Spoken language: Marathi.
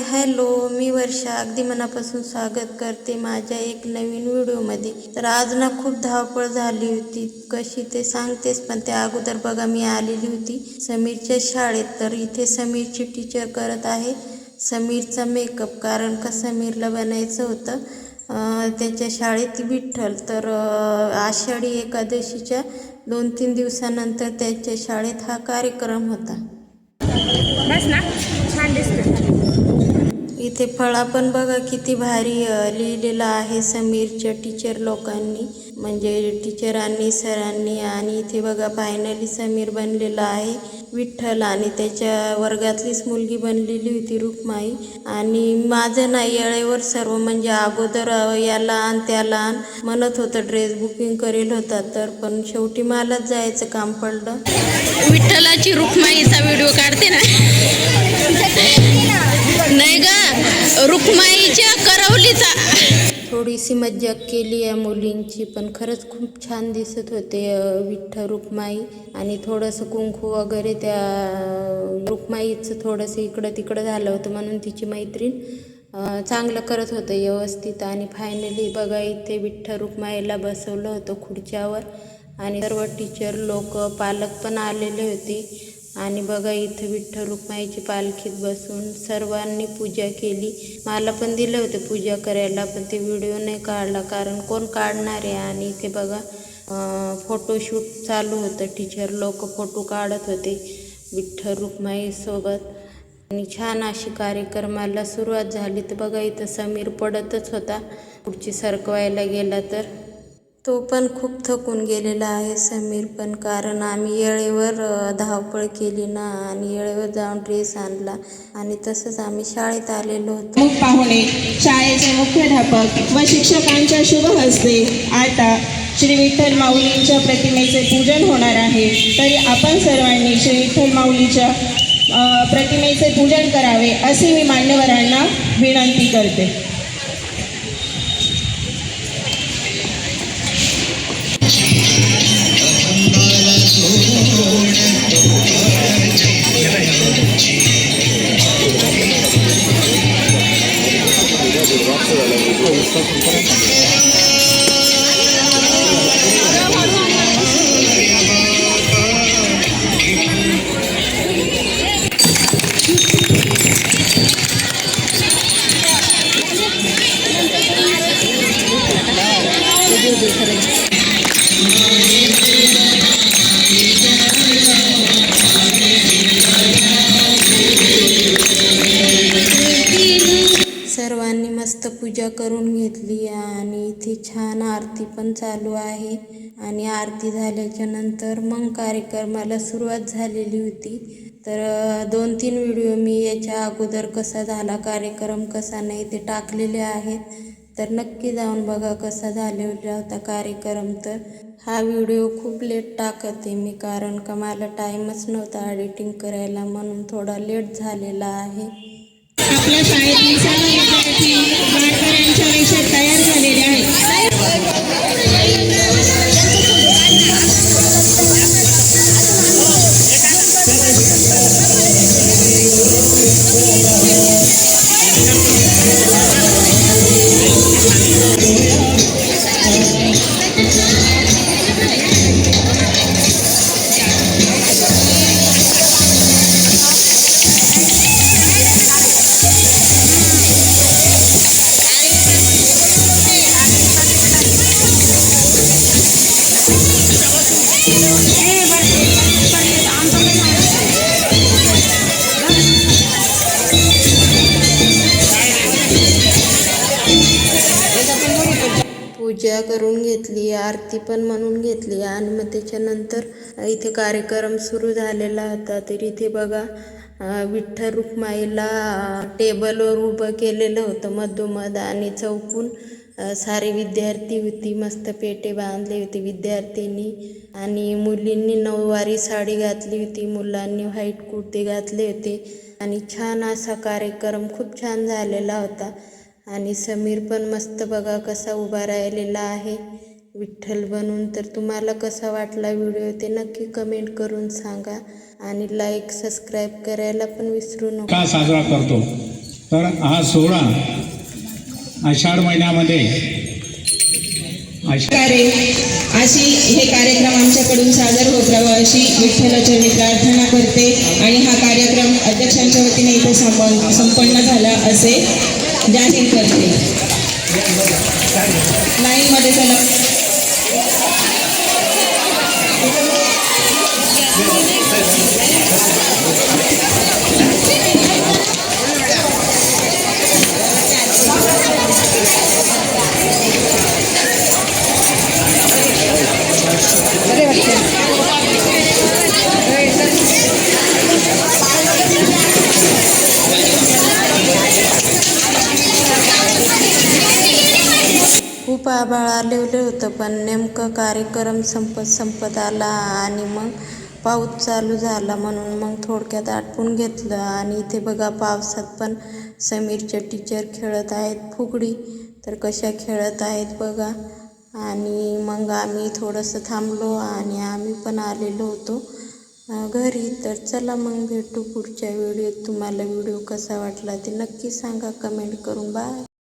हॅलो, मी वर्षा अगदी मनापासून स्वागत करते माझ्या एक नवीन व्हिडिओमध्ये. तर आज ना खूप धावपळ झाली होती, कशी ते सांगतेच, पण त्या अगोदर बघा मी आलेली होती समीरच्या शाळेत. तर इथे समीरची टीचर करत आहे समीरचा मेकअप, कारण का समीरला बनायचं होतं त्याच्या शाळेत विठ्ठल. तर आषाढी एकादशीच्या 2-3 दिवसानंतर त्याच्या शाळेत हा कार्यक्रम होता. बस ना, छान दिसतं. इथे फळा पण बघा किती भारी लिहिलेला आहे समीरच्या टीचर लोकांनी, म्हणजे टीचरांनी, सरांनी. आणि इथे बघा फायनली समीर बनलेला आहे विठ्ठल, आणि त्याच्या वर्गातलीच मुलगी बनलेली होती रुक्माई. आणि माझं ना येळेवर सर्व, म्हणजे अगोदर याला आण त्याला आण म्हणत होतं, ड्रेस बुकिंग करेल होता, तर पण शेवटी मलाच जायचं काम पडलं. विठ्ठलाची रुक्माईचा व्हिडिओ काढते ना. नाही ग, रुक्माईच्या करवलीचा. थोडीशी मज्जाक केली या मुलींची, पण खरंच खूप छान दिसत होते विठ्ठल रुक्माई. आणि थोडंसं कुंकू वगैरे त्या रुक्माईचं थोडंसं इकडं तिकडं झालं होतं, म्हणून तिची मैत्रीण चांगलं करत होतं व्यवस्थित. आणि फायनली बघा इथे विठ्ठल रुक्माईला बसवलं होतं खुर्च्यावर, आणि सर्व टीचर लोक, पालक पण आलेले होते. आणि बघा इथं विठ्ठल रुक्माईची पालखीत बसून सर्वांनी पूजा केली. मला पण दिलं होतं पूजा करायला, पण ते व्हिडिओ नाही काढला, कारण कोण काढणार आहे. आणि इथे बघा फोटोशूट चालू होतं, टीचर लोक फोटो काढत होते विठ्ठल रुक्माईसोबत. आणि छान अशी कार्यक्रमाला सुरुवात झाली. तर बघा इथं समीर पडतच होता पुढची सरकवायला गेला, तर तो पण खूप थकून गेलेला आहे समीर पण, कारण आम्ही येळेवर धावपळ केली ना, आणि येळेवर जाऊन ड्रेस आणला, आणि तसंच आम्ही शाळेत आलेलो होतो. मुख पाहुणे, शाळेचे मुख्याध्यापक व शिक्षकांच्या शुभ हस्ते आता श्री विठ्ठल माऊलींच्या प्रतिमेचे पूजन होणार आहे. तरी आपण सर्वांनी श्री विठ्ठल माऊलीच्या प्रतिमेचे पूजन करावे असे मी मान्यवरांना विनंती करते. सर्वांनी मस्त पूजा करून घेतली, आणि इथे छान आरती पण चालू आहे. आणि आरती झाल्याच्या नंतर मग कार्यक्रमाला सुरुवात झालेली होती. तर 2-3 व्हिडिओ मी याच्या अगोदर कसा झाला कार्यक्रम कसा नाही ते टाकलेले आहेत, तर नक्की जाऊन बघा कसा झालेला होता कार्यक्रम. तर हा व्हिडिओ खूप लेट टाकते मी, कारण का मला टाईमच नव्हता एडिटिंग करायला, म्हणून थोडा लेट झालेला आहे. आपल्या शाळेतील सर्व विद्यार्थी वारकऱ्यांच्या वेशात तयार झालेले आहेत. पूजा करून घेतली, आरती पण म्हणून घेतली, आणि मग त्याच्यानंतर इथे कार्यक्रम सुरू झालेला होता. तर इथे बघा विठ्ठल रुक्माईला टेबलवर उभं केलेलं होतं मधोमध, आणि चौकून सारे विद्यार्थी होती, मस्त पेटे बांधले होते विद्यार्थ्यांनी. आणि मुलींनी नऊवारी साडी घातली होती, मुलांनी व्हाईट कुर्ते घातले होते. आणि छान असा कार्यक्रम खूप छान झालेला होता. आणि समीर पण मस्त बघा कसा उभा राहिलेला आहे विठ्ठल बनून. तर तुम्हाला कसा वाटला व्हिडिओ ते नक्की कमेंट करून सांगा, आणि लाईक सबस्क्राईब करायला पण विसरू नका. का साजरा करतो तर हा सोहळा आषाढ महिन्यामध्ये अशी हे कार्यक्रम आमच्याकडून सादर होत राहावं अशी विठ्ठलाच्या मी प्रार्थना करते आणि हा कार्यक्रम अध्यक्षांच्या वतीने इथे संपन्न झाला असे जाहीर करते. लाईनमध्ये चला. खूप आभाळ आलेलं होतं, पण नेमकं कार्यक्रम संपत आला आणि मग पाऊस चालू झाला, म्हणून मग थोडक्यात आटपून घेतलं. आणि इथे बघा पावसात पण समीरच्या टीचर खेळत आहेत फुगडी, तर कशा खेळत आहेत बघा. आणि मग आम्ही थोडंसं थांबलो आणि आम्ही पण आलेलो होतो घरी. तर चला मग भेटू पुढच्या व्हिडिओत. तुम्हाला व्हिडिओ कसा वाटला ते नक्की सांगा कमेंट करून. बाय.